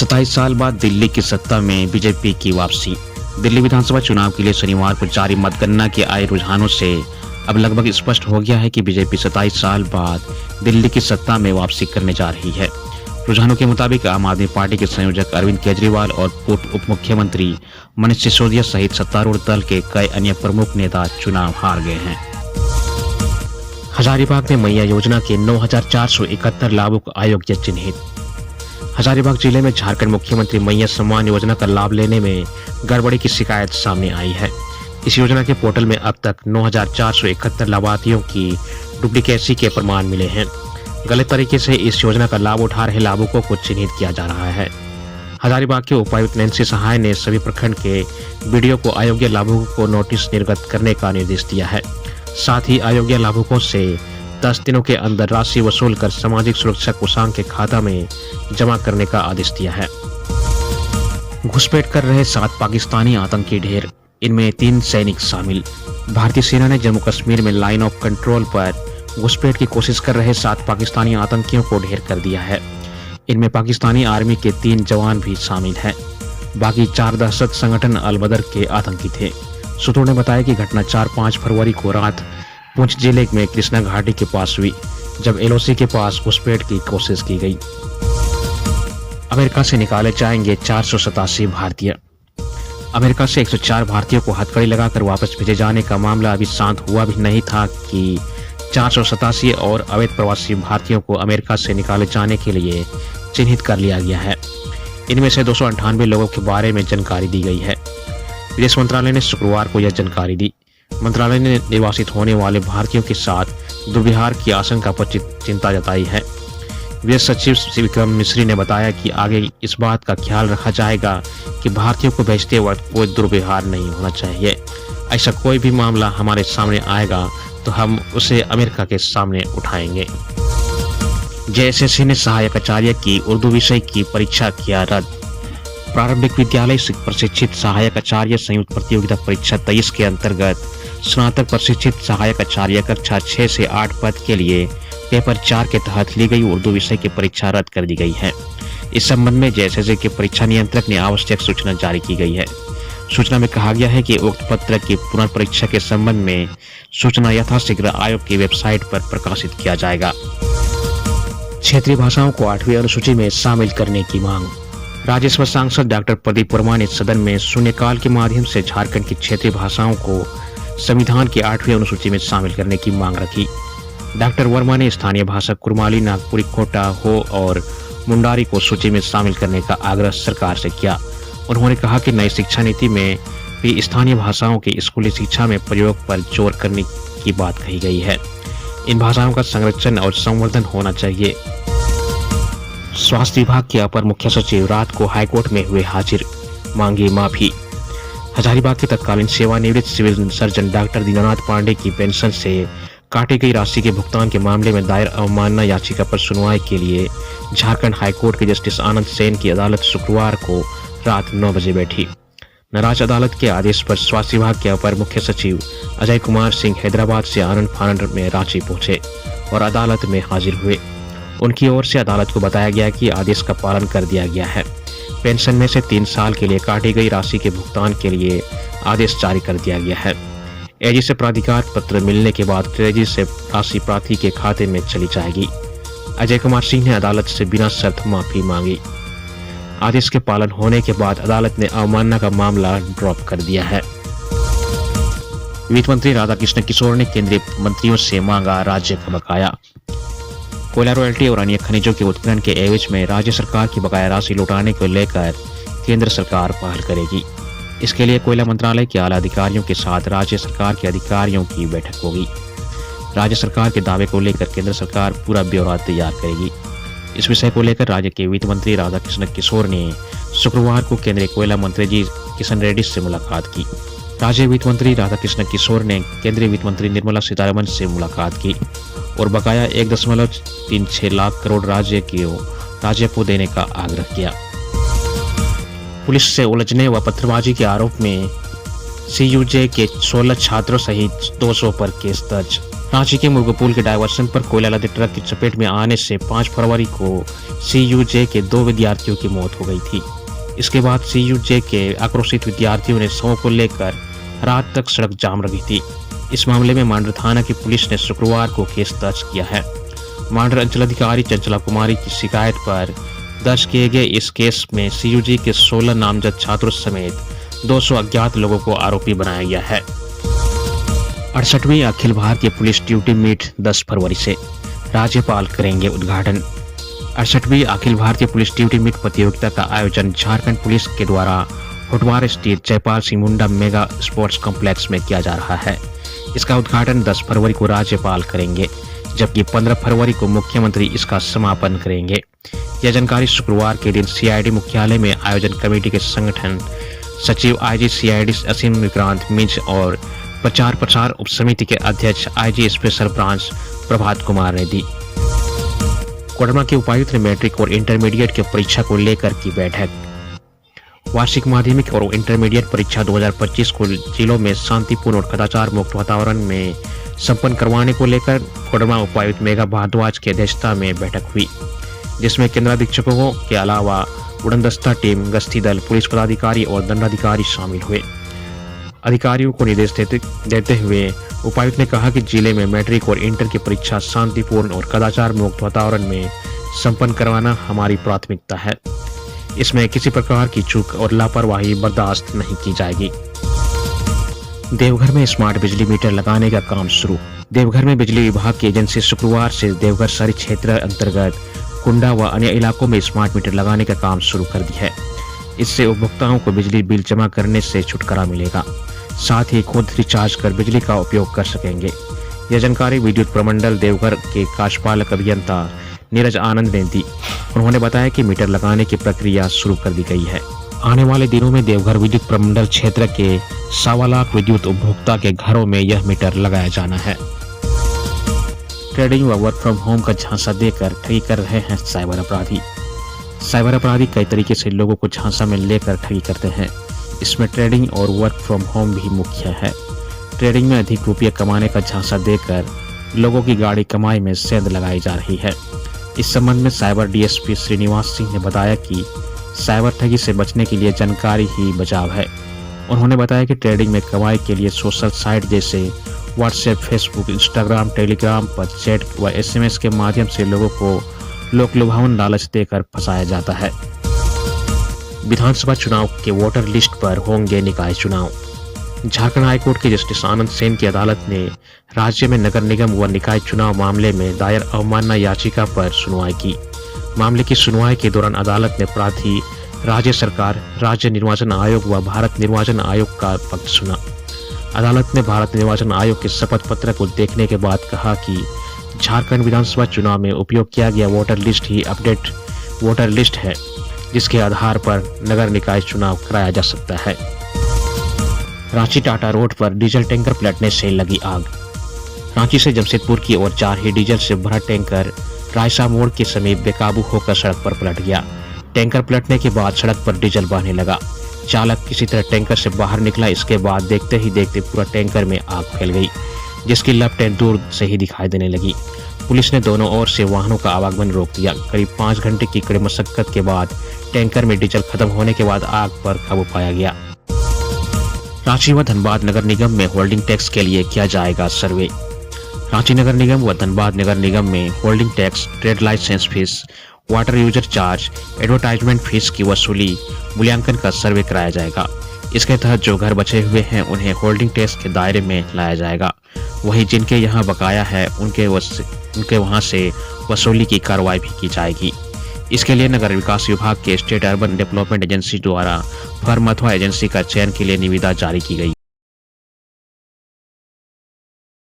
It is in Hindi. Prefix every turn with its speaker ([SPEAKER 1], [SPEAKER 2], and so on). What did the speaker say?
[SPEAKER 1] 27 साल बाद दिल्ली की सत्ता में बीजेपी की वापसी। दिल्ली विधानसभा चुनाव के लिए शनिवार को जारी मतगणना के आए रुझानों से अब लगभग स्पष्ट हो गया है कि बीजेपी 27 साल बाद दिल्ली की सत्ता में वापसी करने जा रही है। रुझानों के मुताबिक आम आदमी पार्टी के संयोजक अरविंद केजरीवाल और पूर्व उप मुख्यमंत्री मनीष सिसोदिया सहित सत्तारूढ़ दल के कई अन्य प्रमुख नेता चुनाव हार गए हैं। हजारीबाग में मैया योजना के 9,471 लाभुक अयोग्य चिन्हित। हजारीबाग जिले में झारखंड मुख्यमंत्री मैया सम्मान योजना का लाभ लेने में गड़बड़ी की शिकायत सामने आई है। इस योजना के पोर्टल में अब तक 9,471 लाभार्थियों की डुप्लीकेसी के प्रमाण मिले हैं। गलत तरीके से इस योजना का लाभ उठा रहे लाभुकों को चिन्हित किया जा रहा है। हजारीबाग के उपायुक्त नैन्सी सहाय ने सभी प्रखंड के बीडीओ को अयोग्य लाभुकों को नोटिस निर्गत करने का निर्देश दिया है। साथ ही अयोग्य लाभुकों से 10 दिनों के अंदर राशि वसूल कर सामाजिक सुरक्षा कोषांग के खाता में जमा करने का आदेश दिया है। घुसपैठ कर रहे 7 पाकिस्तानी आतंकी ढेर, इनमें 3 सैनिक शामिल। भारतीय सेना ने जम्मू कश्मीर में लाइन ऑफ कंट्रोल पर घुसपैठ की कोशिश कर रहे 7 पाकिस्तानी आतंकियों को ढेर कर दिया है। इनमें पाकिस्तानी आर्मी के 3 जवान भी शामिल हैं। बाकी 4 दहशत संगठन अल बदर के आतंकी थे। सूत्रों ने बताया कि घटना 4-5 फरवरी को रात पुंछ जिले में कृष्णा घाटी के पास हुई, जब एलओसी के पास घुसपैठ की कोशिश की गई। अमेरिका से निकाले जाएंगे 487 भारतीय। अमेरिका से 104 भारतीयों को हथकड़ी लगाकर वापस भेजे जाने का मामला अभी शांत हुआ भी नहीं था कि 487 और अवैध प्रवासी भारतीयों को अमेरिका से निकाले जाने के लिए चिन्हित कर लिया गया है। इनमें से 298 लोगों के बारे में जानकारी दी गई है। विदेश मंत्रालय ने शुक्रवार को यह जानकारी दी। मंत्रालय ने निर्वासित होने वाले भारतीयों के साथ दुर्व्यवहार की आशंका पर चिंता जताई है। विदेश सचिव विक्रम मिश्री ने बताया कि आगे इस बात का ख्याल रखा जाएगा कि भारतीयों को भेजते वक्त कोई दुर्व्यवहार नहीं होना चाहिए। ऐसा कोई भी मामला हमारे सामने आएगा तो हम उसे अमेरिका के सामने उठाएंगे। जेएसएससी ने सहायक आचार्य की उर्दू विषय की परीक्षा किया रद्द। प्रारंभिक विद्यालय प्रशिक्षित सहायक आचार्य संयुक्त प्रतियोगिता परीक्षा 23 के अंतर्गत स्नातक प्रशिक्षित सहायक आचार्य कक्षा 6 से 8 पद के लिए पेपर 4 के तहत ली गई उर्दू विषय की परीक्षा रद्द कर दी गई है। इस संबंध में जेएसएससी के परीक्षा नियंत्रक ने आवश्यक सूचना जारी की गई है। सूचना में कहा गया है कि उक्त पत्र की पुनर्परीक्षा के संबंध में सूचना यथाशीघ्र आयोग की वेबसाइट पर प्रकाशित किया जाएगा। क्षेत्रीय भाषाओं को 8वीं अनुसूची में शामिल करने की मांग। राज्यसभा सांसद डॉक्टर प्रदीप वर्मा ने सदन में शून्यकाल के माध्यम से झारखंड की क्षेत्रीय भाषाओं को संविधान की 8वीं अनुसूची में शामिल करने की मांग रखी। डॉक्टर वर्मा ने स्थानीय भाषा कुरमाली, नागपुरी, खोटा, हो और मुंडारी को सूची में शामिल करने का आग्रह सरकार से किया। उन्होंने कहा कि नई शिक्षा नीति में भी स्थानीय भाषाओं के स्कूली शिक्षा में प्रयोग पर जोर करने की बात कही गई है। इन भाषाओं का संरक्षण और संवर्धन होना चाहिए। स्वास्थ्य विभाग के अपर मुख्य सचिव रात को हाईकोर्ट में हुए हाजिर, मांगी माफी। हजारीबाग के तत्कालीन सेवानिवृत्त civil surgeon doctor Dinanath Pandey की पेंशन से काटी गई राशि के भुगतान के मामले में दायर अवमानना याचिका पर सुनवाई के लिए झारखंड हाईकोर्ट के जस्टिस आनंद सेन की अदालत शुक्रवार को रात 9 बजे बैठी। नाराज अदालत के आदेश पर स्वास्थ्य विभाग के अपर मुख्य सचिव अजय कुमार सिंह हैदराबाद से आनंद फानंद में रांची पहुंचे और अदालत में हाजिर हुए। उनकी ओर से अदालत को बताया गया कि आदेश का पालन कर दिया गया है। पेंशन में से 3 साल के लिए काटी गई राशि के भुगतान के लिए आदेश जारी कर दिया गया है। एजी से प्राधिकार पत्र मिलने के बाद तेजी से राशि प्रार्थी के खाते में चली जाएगी। अजय कुमार सिंह ने अदालत से बिना शर्त माफी मांगी। आदेश के पालन होने के बाद अदालत ने अवमानना का मामला ड्रॉप कर दिया है। वित्त मंत्री राधाकृष्ण किशोर ने केंद्रीय मंत्रियों से मांगा राज्य का बकाया। कोयला रॉयल्टी और अन्य खनिजों के उत्खनन के एवज में राज्य सरकार की बकाया राशि लौटाने को लेकर केंद्र सरकार पहल करेगी। इसके लिए कोयला मंत्रालय के आला अधिकारियों के साथ राज्य सरकार के अधिकारियों की बैठक होगी। राज्य सरकार के दावे को लेकर केंद्र सरकार पूरा ब्यौरा तैयार करेगी। इस विषय को लेकर राज्य के वित्त मंत्री राधाकृष्ण किशोर ने शुक्रवार को केंद्रीय कोयला मंत्री जी किशन रेड्डी से मुलाकात की। राज्य वित्त मंत्री राधाकृष्ण किशोर ने केंद्रीय वित्त मंत्री निर्मला सीतारमण से मुलाकात की और बकाया 1.36 लाख करोड़ राज्य को देने का आग्रह किया। पुलिस से उलझने व पत्थरबाजी के आरोप में सीयूजे के 16 छात्रों सहित 200 पर केस दर्ज। रांची के मुर्गोपुल के डायवर्सन पर कोयला लदे ट्रक की चपेट में आने से 5 फरवरी को सीयूजे के 2 विद्यार्थियों की मौत हो गई थी। इसके बाद सीयूजे के आक्रोशित विद्यार्थियों ने शवों को लेकर रात तक सड़क जाम रखी थी। इस मामले में मांडर थाना की पुलिस ने शुक्रवार को केस दर्ज किया है। मांडर अंचलाधिकारी चंचला कुमारी की शिकायत पर दर्ज किए गए इस केस में सीयूजी के 16 नामजद छात्रों समेत 200 अज्ञात लोगों को आरोपी बनाया गया है। 68वीं Akhil Bharatiya police duty meet 10 फरवरी से, राज्यपाल करेंगे उद्घाटन। 68वीं Akhil Bharatiya police duty meet प्रतियोगिता का आयोजन झारखंड पुलिस के द्वारा होटवार स्थित Jaipal Singh Munda mega sports complex में किया जा रहा है। इसका उद्घाटन 10 फरवरी को राज्यपाल करेंगे, जबकि 15 फरवरी को मुख्यमंत्री इसका समापन करेंगे। यह जानकारी शुक्रवार के दिन सीआईडी मुख्यालय में आयोजन कमेटी के संगठन सचिव आईजी सीआईडी असीम विक्रांत मिंज और प्रचार प्रसार उप समिति के अध्यक्ष IG special branch Prabhat Kumar ने दी। कोडरमा के उपायुक्त ने मैट्रिक और इंटरमीडिएट की परीक्षा को लेकर की बैठक। वार्षिक माध्यमिक और इंटरमीडिएट परीक्षा 2025 को जिलों में शांतिपूर्ण और कदाचार मुक्त वातावरण में संपन्न करवाने को लेकर कोडरमा उपायुक्त मेघा भारद्वाज की अध्यक्षता में बैठक हुई, जिसमें केंद्राधीक्षकों के अलावा उड़नदस्ता टीम, गश्ती दल, पुलिस पदाधिकारी और दंडाधिकारी शामिल हुए। अधिकारियों को निर्देश देते हुए उपायुक्त ने कहा कि जिले में मैट्रिक और इंटर की परीक्षा शांतिपूर्ण और कदाचार मुक्त वातावरण में संपन्न करवाना हमारी प्राथमिकता है। इसमें किसी प्रकार की चूक और लापरवाही बर्दाश्त नहीं की जाएगी। देवघर में स्मार्ट बिजली मीटर लगाने का काम शुरू। देवघर में बिजली विभाग की एजेंसी शुक्रवार से देवघर शहरी क्षेत्र अंतर्गत कुंडा व अन्य इलाकों में स्मार्ट मीटर लगाने का काम शुरू कर दी है। इससे उपभोक्ताओं को बिजली बिल जमा करने से छुटकारा मिलेगा, साथ ही खुद रिचार्ज कर बिजली का उपयोग कर सकेंगे। यह जानकारी विद्युत प्रमंडल देवघर के कार्यपालक अभियंता नीरज आनंद ने दी। उन्होंने बताया कि मीटर लगाने की प्रक्रिया शुरू कर दी गई है। आने वाले दिनों में देवघर विद्युत प्रमंडल क्षेत्र के 1.25 लाख विद्युत उपभोक्ता के घरों में यह मीटर लगाया जाना है। ट्रेडिंग व वर्क फ्रॉम होम का झांसा देकर ठगी कर रहे हैं साइबर अपराधी। साइबर अपराधी कई तरीके से लोगों को झांसा में लेकर ठगी करते हैं। इसमें ट्रेडिंग और वर्क फ्रॉम होम भी मुख्य है। ट्रेडिंग में अधिक रुपये कमाने का झांसा देकर लोगों की गाढ़ी कमाई में सेंध लगाई जा रही है। इस संबंध में साइबर डीएसपी श्रीनिवास सिंह ने बताया कि साइबर ठगी से बचने के लिए जानकारी ही बचाव है। उन्होंने बताया कि ट्रेडिंग में कमाई के लिए सोशल साइट जैसे व्हाट्सएप, फेसबुक, इंस्टाग्राम, टेलीग्राम पर चैट व एसएमएस के माध्यम से लोगों को लोक लुभावन लालच देकर फंसाया जाता है। विधानसभा चुनाव के वोटर लिस्ट पर होंगे निकाय चुनाव। झारखंड हाईकोर्ट के जस्टिस आनंद सेन की अदालत ने राज्य में नगर निगम व निकाय चुनाव मामले में दायर अवमानना याचिका पर सुनवाई की। मामले की सुनवाई के दौरान अदालत ने प्रार्थी, राज्य सरकार, राज्य निर्वाचन आयोग व भारत निर्वाचन आयोग का पक्ष सुना। अदालत ने भारत निर्वाचन आयोग के शपथ पत्र को देखने के बाद कहा कि झारखंड विधानसभा चुनाव में उपयोग किया गया वोटर लिस्ट ही अपडेट वोटर लिस्ट है, जिसके आधार पर नगर निकाय चुनाव कराया जा सकता है। रांची टाटा रोड पर डीजल टैंकर पलटने से लगी आग। रांची से जमशेदपुर की ओर जा रही डीजल से भरा टैंकर रायसा मोड़ के समीप बेकाबू होकर सड़क पर पलट गया। टैंकर पलटने के बाद सड़क पर डीजल बहने लगा। चालक किसी तरह टैंकर से बाहर निकला। इसके बाद देखते ही देखते पूरा टैंकर में आग फैल गई, जिसकी लपटें दूर से ही दिखाई देने लगी। पुलिस ने दोनों ओर से वाहनों का आवागमन रोक दिया। करीब 5 घंटे की कड़ी मशक्कत के बाद टैंकर में डीजल खत्म होने के बाद आग पर काबू पाया गया। रांची व धनबाद नगर निगम में होल्डिंग टैक्स के लिए किया जाएगा सर्वे। रांची नगर निगम व धनबाद नगर निगम में holding tax, trade licence fees, water user charge, advertisement fees की वसूली, मूल्यांकन का सर्वे कराया जाएगा। इसके तहत जो घर बचे हुए हैं उन्हें होल्डिंग टैक्स के दायरे में लाया जाएगा। वहीं जिनके यहाँ बकाया है उनके वहां से वसूली की कार्रवाई भी की जाएगी। इसके लिए नगर विकास विभाग के स्टेट अर्बन डेवलपमेंट एजेंसी द्वारा फर्म अथवा एजेंसी का चयन के लिए निविदा जारी की गई।